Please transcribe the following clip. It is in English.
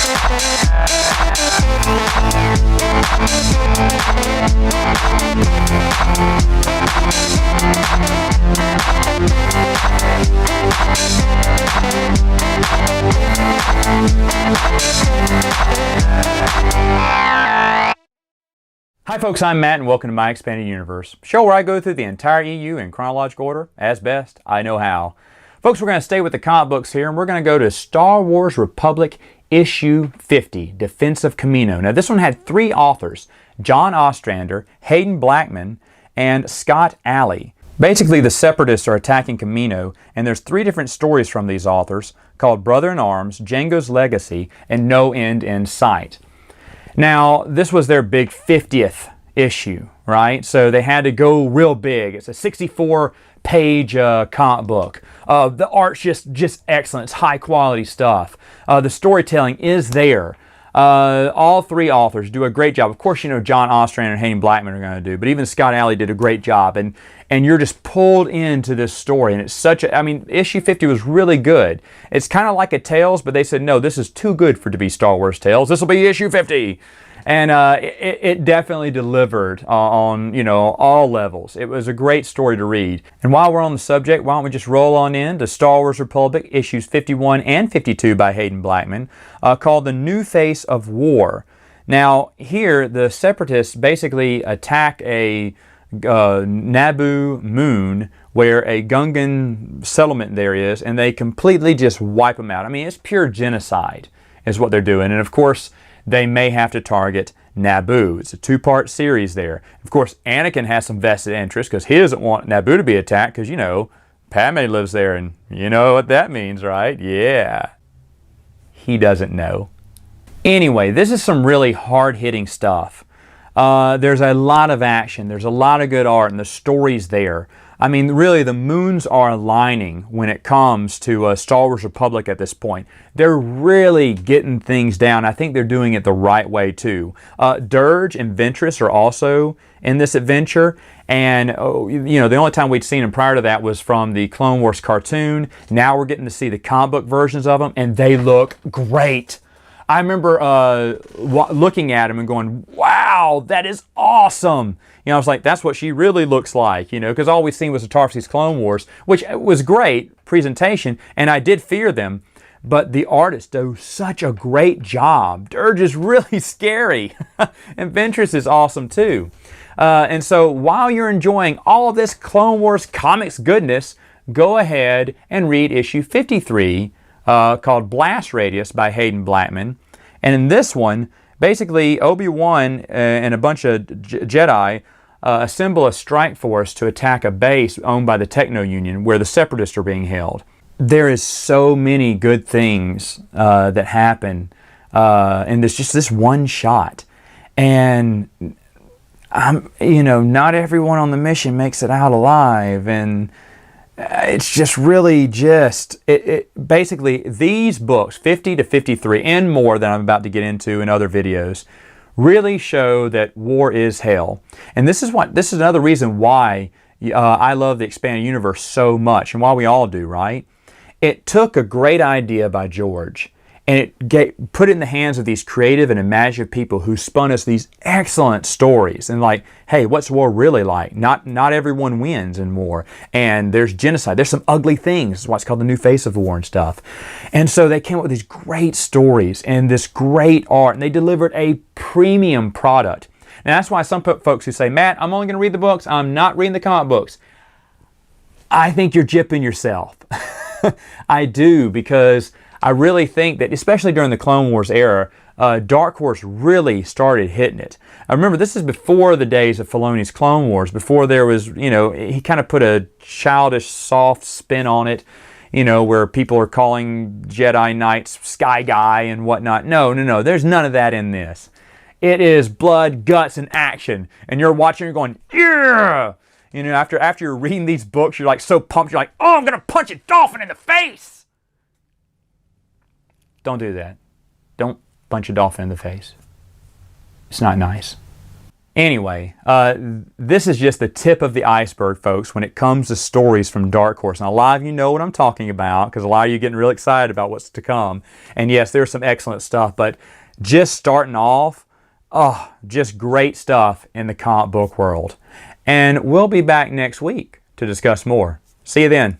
Hi folks, I'm Matt and welcome to My Expanded Universe, a show where I go through the entire EU in chronological order, as best I know how. Folks, we're going to stay with the comic books here and we're going to go to Star Wars Republic issue 50, Defense of Kamino. Now this one had three authors, John Ostrander, Hayden Blackman, and Scott Alley. Basically the Separatists are attacking Kamino and there's three different stories from these authors called Brother in Arms, Jango's Legacy, and No End in Sight. Now, this was their big 50th issue, right? So they had to go real big. It's a 64-page comic book. The art's just excellent. It's high-quality stuff. The storytelling is there. All three authors do a great job. Of course, you know, John Ostrander and Hayden Blackman are going to do, but even Scott Alley did a great job. And you're just pulled into this story. And it's such a, I mean, issue 50 was really good. It's kind of like a Tales, but they said, no, this is too good for it to be Star Wars Tales. This will be issue 50. And it definitely delivered on, you know, all levels. It was a great story to read. And while we're on the subject, why don't we just roll on in to Star Wars Republic issues 51 and 52 by Hayden Blackman, called The New Face of War. Now, here, the Separatists basically attack a Naboo moon where a Gungan settlement there is, and they completely just wipe them out. I mean, it's pure genocide is what they're doing. And of course, they may have to target Naboo. It's a two-part series there. Of course, Anakin has some vested interest because he doesn't want Naboo to be attacked because, you know, Padme lives there and you know what that means, right? Yeah. He doesn't know. Anyway, this is some really hard-hitting stuff. There's a lot of action. There's a lot of good art and the story's there. I mean, really, the moons are aligning when it comes to Star Wars Republic at this point. They're really getting things down. I think they're doing it the right way, too. Dirge and Ventress are also in this adventure. And, you know, the only time we'd seen them prior to that was from the Clone Wars cartoon. Now we're getting to see the comic book versions of them, and they look great. I remember looking at them and going, wow, that is awesome. You know, I was like, that's what she really looks like, you know, because all we've seen was the Tarfsky's Clone Wars, which was great presentation, and I did fear them, but the artists do such a great job. Dirge is really scary, and Ventress is awesome too. And so while you're enjoying all of this Clone Wars comics goodness, go ahead and read issue 53, called Blast Radius by Hayden Blackman. And in this one, basically Obi-Wan and a bunch of Jedi assemble a strike force to attack a base owned by the Techno Union where the Separatists are being held. There is so many good things that happen in this one shot. And you know, not everyone on the mission makes it out alive, and it's just really basically these books, 50 to 53 and more that I'm about to get into in other videos, really show that war is hell. And this is another reason why I love the Expanded Universe so much, and why we all do, right? It took a great idea by George and it put it in the hands of these creative and imaginative people who spun us these excellent stories. And like, hey, what's war really like? Not everyone wins in war. And there's genocide. There's some ugly things. It's what's called the new face of war and stuff. And so they came up with these great stories and this great art. And they delivered a premium product. And that's why some folks who say, Matt, I'm only going to read the books. I'm not reading the comic books. I think you're gypping yourself. I do, because I really think that, especially during the Clone Wars era, Dark Horse really started hitting it. I remember this is before the days of Filoni's Clone Wars, before there was, you know, he kind of put a childish, soft spin on it, you know, where people are calling Jedi Knights Sky Guy and whatnot. No, there's none of that in this. It is blood, guts, and action. And you're watching, you're going, yeah! You know, after you're reading these books, you're like so pumped, you're like, oh, I'm going to punch a dolphin in the face! Don't do that. Don't punch a dolphin in the face. It's not nice. Anyway, this is just the tip of the iceberg, folks, when it comes to stories from Dark Horse. Now, a lot of you know what I'm talking about because a lot of you are getting real excited about what's to come. And yes, there's some excellent stuff, but just starting off, oh, just great stuff in the comic book world. And we'll be back next week to discuss more. See you then.